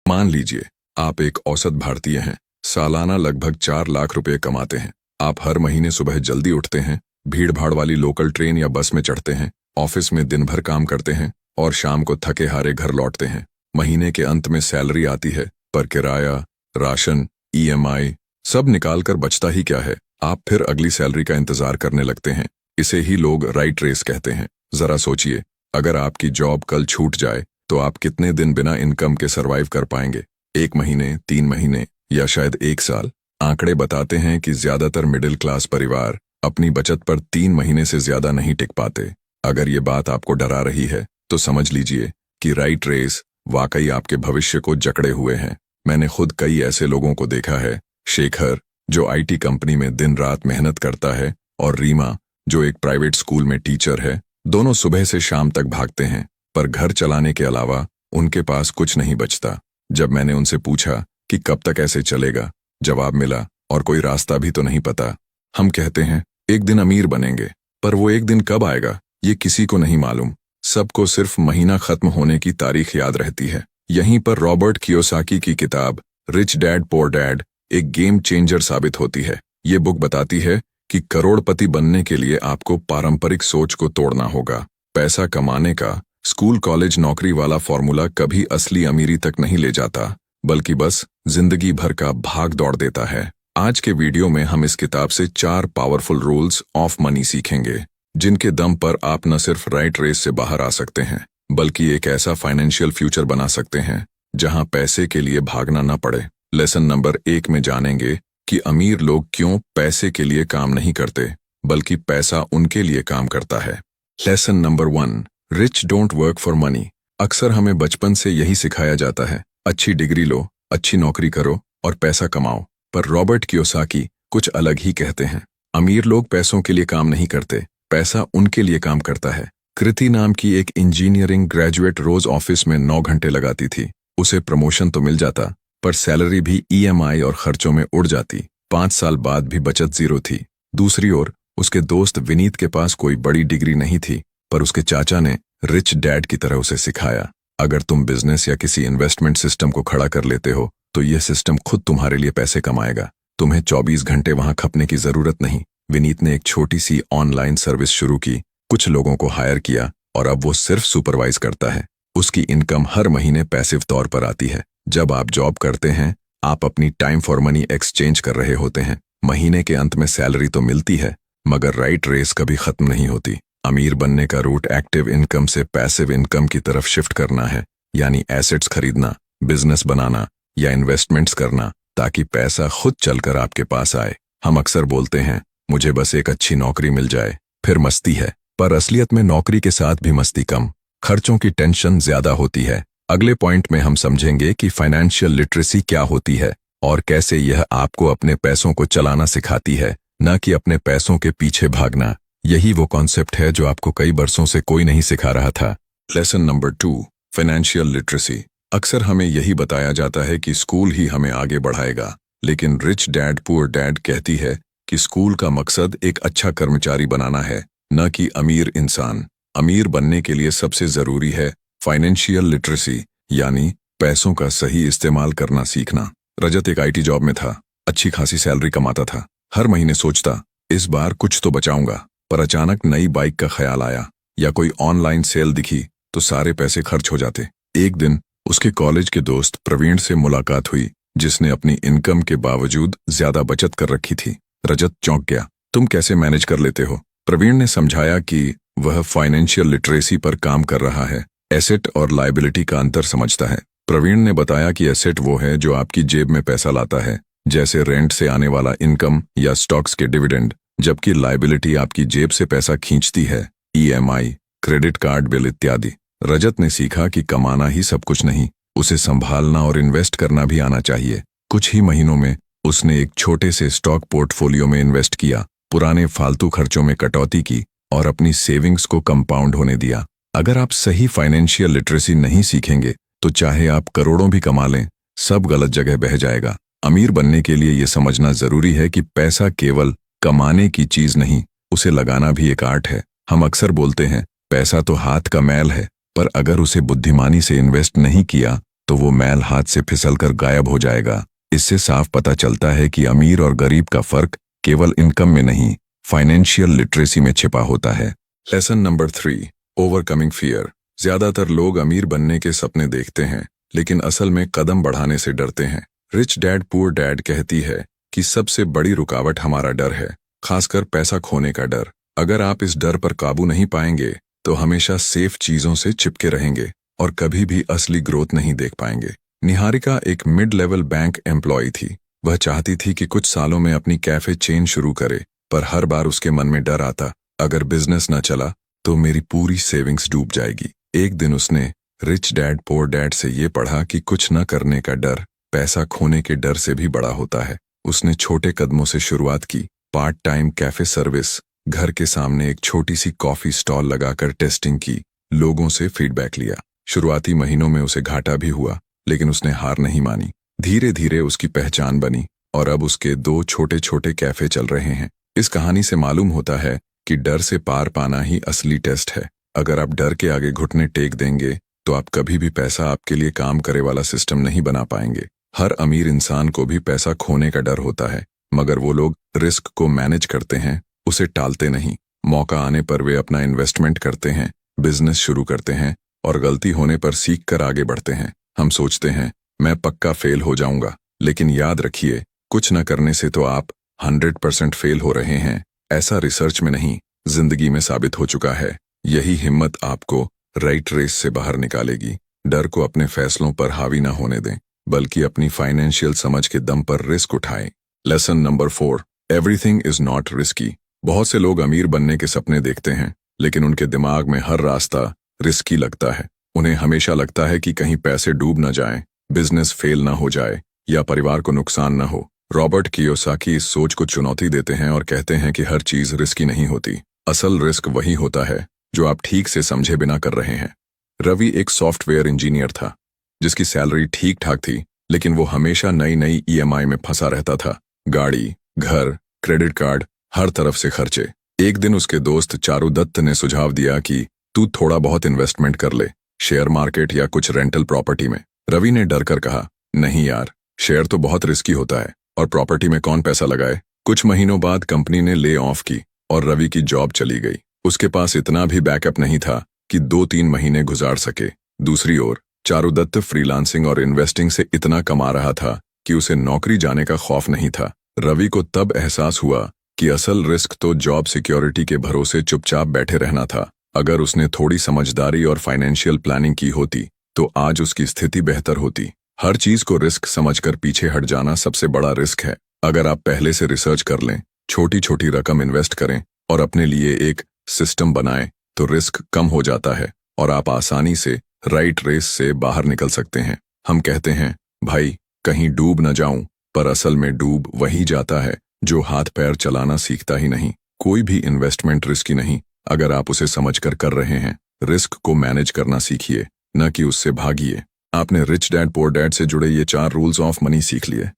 मान लीजिए आप एक औसत भारतीय हैं, सालाना लगभग 4 लाख रुपए कमाते हैं। आप हर महीने सुबह जल्दी उठते हैं, भीड़ भाड़ वाली लोकल ट्रेन या बस में चढ़ते हैं, ऑफिस में दिन भर काम करते हैं और शाम को थके हारे घर लौटते हैं। महीने के अंत में सैलरी आती है, पर किराया, राशन, ईएमआई सब निकाल कर बचता ही क्या है। आप फिर अगली सैलरी का इंतजार करने लगते हैं। इसे ही लोग राइट रेस कहते हैं। जरा सोचिए, अगर आपकी जॉब कल छूट जाए तो आप कितने दिन बिना इनकम के सरवाइव कर पाएंगे? 1 महीने, 3 महीने या शायद 1 साल? आंकड़े बताते हैं कि ज्यादातर मिडिल क्लास परिवार अपनी बचत पर 3 महीने से ज्यादा नहीं टिक पाते। अगर ये बात आपको डरा रही है तो समझ लीजिए कि राइट रेस वाकई आपके भविष्य को जकड़े हुए हैं। मैंने खुद कई ऐसे लोगों को देखा है। शेखर, जो आईटी कंपनी में दिन रात मेहनत करता है, और रीमा, जो एक प्राइवेट स्कूल में टीचर है। दोनों सुबह से शाम तक भागते हैं, पर घर चलाने के अलावा उनके पास कुछ नहीं बचता। जब मैंने उनसे पूछा कि कब तक ऐसे चलेगा, जवाब मिला, और कोई रास्ता भी तो नहीं पता। हम कहते हैं एक दिन अमीर बनेंगे, पर वो एक दिन कब आएगा ये किसी को नहीं मालूम। सबको सिर्फ महीना खत्म होने की तारीख याद रहती है। यहीं पर रॉबर्ट कियोसाकी की किताब रिच डैड पुअर डैड एक गेम चेंजर साबित होती है। ये बुक बताती है कि करोड़पति बनने के लिए आपको पारंपरिक सोच को तोड़ना होगा। पैसा कमाने का स्कूल कॉलेज नौकरी वाला फॉर्मूला कभी असली अमीरी तक नहीं ले जाता, बल्कि बस जिंदगी भर का भाग दौड़ देता है। आज के वीडियो में हम इस किताब से 4 पावरफुल रूल्स ऑफ मनी सीखेंगे, जिनके दम पर आप न सिर्फ राइट रेस से बाहर आ सकते हैं, बल्कि एक ऐसा फाइनेंशियल फ्यूचर बना सकते हैं जहां पैसे के लिए भागना न पड़े। लेसन नंबर 1 में जानेंगे कि अमीर लोग क्यों पैसे के लिए काम नहीं करते, बल्कि पैसा उनके लिए काम करता है। Lesson number 1, rich don't work for money. अक्सर हमें बचपन से यही सिखाया जाता है, अच्छी डिग्री लो, अच्छी नौकरी करो और पैसा कमाओ। पर रॉबर्ट कियोसाकी कुछ अलग ही कहते हैं। अमीर लोग पैसों के लिए काम नहीं करते, पैसा उनके लिए काम करता है। कृति नाम की एक इंजीनियरिंग ग्रेजुएट रोज ऑफिस में 9 घंटे लगाती थी। उसे प्रमोशन तो मिल जाता, पर सैलरी भी ईएमआई और खर्चों में उड़ जाती। 5 साल बाद भी बचत जीरो थी। दूसरी ओर उसके दोस्त विनीत के पास कोई बड़ी डिग्री नहीं थी, पर उसके चाचा ने रिच डैड की तरह उसे सिखाया, अगर तुम बिजनेस या किसी इन्वेस्टमेंट सिस्टम को खड़ा कर लेते हो तो यह सिस्टम खुद तुम्हारे लिए पैसे कमाएगा। तुम्हें 24 घंटे वहां खपने की जरूरत नहीं। विनीत ने एक छोटी सी ऑनलाइन सर्विस शुरू की, कुछ लोगों को हायर किया और अब वो सिर्फ सुपरवाइज करता है। उसकी इनकम हर महीने पैसिव तौर पर आती है। जब आप जॉब करते हैं, आप अपनी टाइम फॉर मनी एक्सचेंज कर रहे होते हैं। महीने के अंत में सैलरी तो मिलती है, मगर राइट रेस कभी खत्म नहीं होती। अमीर बनने का रूट एक्टिव इनकम से पैसिव इनकम की तरफ शिफ्ट करना है, यानी एसेट्स खरीदना, बिजनेस बनाना या इन्वेस्टमेंट्स करना, ताकि पैसा खुद चलकर आपके पास आए। हम अक्सर बोलते हैं मुझे बस एक अच्छी नौकरी मिल जाए, फिर मस्ती है। पर असलियत में नौकरी के साथ भी मस्ती कम, खर्चों की टेंशन ज्यादा होती है। अगले पॉइंट में हम समझेंगे कि फाइनेंशियल लिटरेसी क्या होती है और कैसे यह आपको अपने पैसों को चलाना सिखाती है, न कि अपने पैसों के पीछे भागना। यही वो कॉन्सेप्ट है जो आपको कई बरसों से कोई नहीं सिखा रहा था। Lesson number 2, financial literacy. अक्सर हमें यही बताया जाता है कि स्कूल ही हमें आगे बढ़ाएगा, लेकिन रिच डैड पुअर डैड कहती है कि स्कूल का मकसद एक अच्छा कर्मचारी बनाना है, न कि अमीर इंसान। अमीर बनने के लिए सबसे जरूरी है फाइनेंशियल लिटरेसी, यानी पैसों का सही इस्तेमाल करना सीखना। रजत एक आईटी जॉब में था, अच्छी खासी सैलरी कमाता था। हर महीने सोचता इस बार कुछ तो बचाऊंगा, पर अचानक नई बाइक का ख्याल आया या कोई ऑनलाइन सेल दिखी तो सारे पैसे खर्च हो जाते। एक दिन उसके कॉलेज के दोस्त प्रवीण से मुलाकात हुई, जिसने अपनी इनकम के बावजूद ज्यादा बचत कर रखी थी। रजत चौंक गया, तुम कैसे मैनेज कर लेते हो? प्रवीण ने समझाया कि वह फाइनेंशियल लिटरेसी पर काम कर रहा है, एसेट और लायबिलिटी का अंतर समझता है। प्रवीण ने बताया कि एसेट वो है जो आपकी जेब में पैसा लाता है, जैसे रेंट से आने वाला इनकम या स्टॉक्स के डिविडेंड, जबकि लायबिलिटी आपकी जेब से पैसा खींचती है, ईएमआई, क्रेडिट कार्ड बिल इत्यादि। रजत ने सीखा कि कमाना ही सब कुछ नहीं, उसे संभालना और इन्वेस्ट करना भी आना चाहिए। कुछ ही महीनों में उसने एक छोटे से स्टॉक पोर्टफोलियो में इन्वेस्ट किया, पुराने फालतू खर्चों में कटौती की और अपनी सेविंग्स को कंपाउंड होने दिया। अगर आप सही फाइनेंशियल लिटरेसी नहीं सीखेंगे तो चाहे आप करोड़ों भी कमा लें, सब गलत जगह बह जाएगा। अमीर बनने के लिए यह समझना जरूरी है कि पैसा केवल कमाने की चीज नहीं, उसे लगाना भी एक आर्ट है। हम अक्सर बोलते हैं पैसा तो हाथ का मैल है, पर अगर उसे बुद्धिमानी से इन्वेस्ट नहीं किया तो वो मैल हाथ से फिसलकर गायब हो जाएगा। इससे साफ पता चलता है कि अमीर और गरीब का फर्क केवल इनकम में नहीं, फाइनेंशियल लिटरेसी में छिपा होता है। Lesson number 3, overcoming fear. ज्यादातर लोग अमीर बनने के सपने देखते हैं, लेकिन असल में कदम बढ़ाने से डरते हैं। रिच डैड पुअर डैड कहती है कि सबसे बड़ी रुकावट हमारा डर है, खासकर पैसा खोने का डर। अगर आप इस डर पर काबू नहीं पाएंगे तो हमेशा सेफ चीजों से चिपके रहेंगे और कभी भी असली ग्रोथ नहीं देख पाएंगे। निहारिका एक मिड लेवल बैंक एम्प्लॉय थी। वह चाहती थी कि कुछ सालों में अपनी कैफे चेन शुरू करे, पर हर बार उसके मन में डर आता, अगर बिजनेस न चला तो मेरी पूरी सेविंग्स डूब जाएगी। एक दिन उसने रिच डैड पुअर डैड से ये पढ़ा कि कुछ न करने का डर पैसा खोने के डर से भी बड़ा होता है। उसने छोटे कदमों से शुरुआत की, पार्ट टाइम कैफे सर्विस, घर के सामने एक छोटी सी कॉफी स्टॉल लगाकर टेस्टिंग की, लोगों से फीडबैक लिया। शुरुआती महीनों में उसे घाटा भी हुआ, लेकिन उसने हार नहीं मानी। धीरे धीरे उसकी पहचान बनी और अब उसके 2 छोटे छोटे कैफे चल रहे हैं। इस कहानी से मालूम होता है कि डर से पार पाना ही असली टेस्ट है। अगर आप डर के आगे घुटने टेक देंगे तो आप कभी भी पैसा आपके लिए काम करे वाला सिस्टम नहीं बना पाएंगे। हर अमीर इंसान को भी पैसा खोने का डर होता है, मगर वो लोग रिस्क को मैनेज करते हैं, उसे टालते नहीं। मौका आने पर वे अपना इन्वेस्टमेंट करते हैं, बिजनेस शुरू करते हैं और गलती होने पर सीख कर आगे बढ़ते हैं। हम सोचते हैं मैं पक्का फेल हो जाऊंगा, लेकिन याद रखिए, कुछ न करने से तो आप 100% फेल हो रहे हैं। ऐसा रिसर्च में नहीं, जिंदगी में साबित हो चुका है। यही हिम्मत आपको राइट रेस से बाहर निकालेगी। डर को अपने फैसलों पर हावी ना होने दें, बल्कि अपनी फाइनेंशियल समझ के दम पर रिस्क उठाएं। Lesson number 4, everything is not risky. बहुत से लोग अमीर बनने के सपने देखते हैं, लेकिन उनके दिमाग में हर रास्ता रिस्की लगता है। उन्हें हमेशा लगता है कि कहीं पैसे डूब न जाएं, बिजनेस फेल ना हो जाए या परिवार को नुकसान न हो। रॉबर्ट कियोसाकी इस सोच को चुनौती देते हैं और कहते हैं कि हर चीज रिस्की नहीं होती। असल रिस्क वही होता है जो आप ठीक से समझे बिना कर रहे हैं। रवि एक सॉफ्टवेयर इंजीनियर था, जिसकी सैलरी ठीक ठाक थी, लेकिन वो हमेशा नई नई ईएमआई में फंसा रहता था। गाड़ी, घर, क्रेडिट कार्ड, हर तरफ से खर्चे। एक दिन उसके दोस्त चारुदत्त ने सुझाव दिया कि तू थोड़ा बहुत इन्वेस्टमेंट कर ले, शेयर मार्केट या कुछ रेंटल प्रॉपर्टी में। रवि ने डर कर कहा, नहीं यार, शेयर तो बहुत रिस्की होता है और प्रॉपर्टी में कौन पैसा लगाए। कुछ महीनों बाद कंपनी ने ले ऑफ की और रवि की जॉब चली गई। उसके पास इतना भी बैकअप नहीं था कि 2-3 महीने गुजार सके। दूसरी ओर चारुदत्त फ्रीलांसिंग और इन्वेस्टिंग से इतना कमा रहा था कि उसे नौकरी जाने का खौफ नहीं था। रवि को तब एहसास हुआ कि असल रिस्क तो जॉब सिक्योरिटी के भरोसे चुपचाप बैठे रहना था। अगर उसने थोड़ी समझदारी और फाइनेंशियल प्लानिंग की होती तो आज उसकी स्थिति बेहतर होती। हर चीज को रिस्क समझकर पीछे हट जाना सबसे बड़ा रिस्क है। अगर आप पहले से रिसर्च कर लें, छोटी छोटी रकम इन्वेस्ट करें और अपने लिए एक सिस्टम बनाएं, तो रिस्क कम हो जाता है और आप आसानी से राइट रेस से बाहर निकल सकते हैं। हम कहते हैं, भाई कहीं डूब न जाऊं, पर असल में डूब वही जाता है जो हाथ पैर चलाना सीखता ही नहीं। कोई भी इन्वेस्टमेंट रिस्की नहीं, अगर आप उसे समझकर कर रहे हैं। रिस्क को मैनेज करना सीखिए, न कि उससे भागिए। आपने रिच डैड पुअर डैड से जुड़े ये 4 रूल्स ऑफ मनी सीख लिए।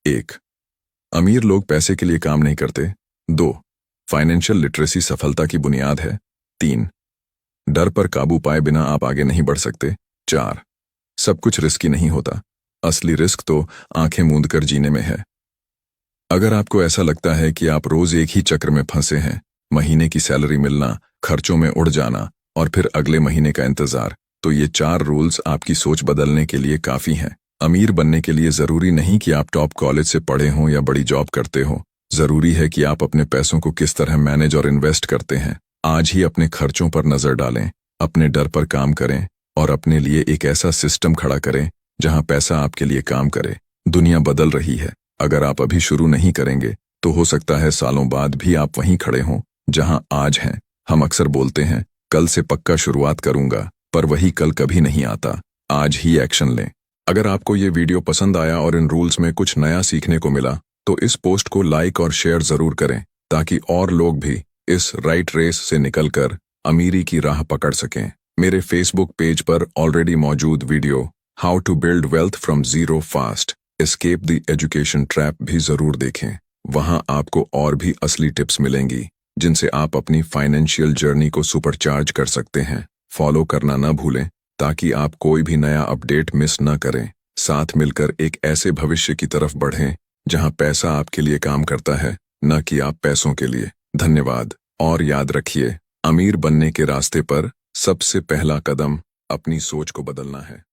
1, अमीर लोग पैसे के लिए काम नहीं करते। 2, फाइनेंशियल लिटरेसी सफलता की बुनियाद है। 3, डर पर काबू पाए बिना आप आगे नहीं बढ़ सकते। 4, सब कुछ रिस्की नहीं होता, असली रिस्क तो आंखें मूंद कर जीने में है। अगर आपको ऐसा लगता है कि आप रोज एक ही चक्र में फंसे हैं, महीने की सैलरी मिलना, खर्चों में उड़ जाना और फिर अगले महीने का इंतजार, तो ये 4 रूल्स आपकी सोच बदलने के लिए काफी हैं। अमीर बनने के लिए जरूरी नहीं कि आप टॉप कॉलेज से पढ़े हों या बड़ी जॉब करते हो। जरूरी है कि आप अपने पैसों को किस तरह मैनेज और इन्वेस्ट करते हैं। आज ही अपने खर्चों पर नजर डालें, अपने डर पर काम करें और अपने लिए एक ऐसा सिस्टम खड़ा करें जहां पैसा आपके लिए काम करे। दुनिया बदल रही है, अगर आप अभी शुरू नहीं करेंगे तो हो सकता है सालों बाद भी आप वहीं खड़े हों जहां आज हैं। हम अक्सर बोलते हैं, कल से पक्का शुरुआत करूंगा, पर वही कल कभी नहीं आता। आज ही एक्शन लें। अगर आपको ये वीडियो पसंद आया और इन रूल्स में कुछ नया सीखने को मिला, तो इस पोस्ट को लाइक और शेयर जरूर करें, ताकि और लोग भी इस राइट रेस से निकलकर अमीरी की राह पकड़ सकें। मेरे फेसबुक पेज पर ऑलरेडी मौजूद video how to build wealth from zero fast, escape the education trap भी जरूर देखें। वहां आपको और भी असली टिप्स मिलेंगी जिनसे आप अपनी फाइनेंशियल जर्नी को सुपरचार्ज कर सकते हैं। फॉलो करना न भूलें ताकि आप कोई भी नया अपडेट मिस न करें। साथ मिलकर एक ऐसे भविष्य की तरफ बढ़ें जहां पैसा आपके लिए काम करता है, न कि आप पैसों के लिए। धन्यवाद। और याद रखिए, अमीर बनने के रास्ते पर सबसे पहला कदम अपनी सोच को बदलना है।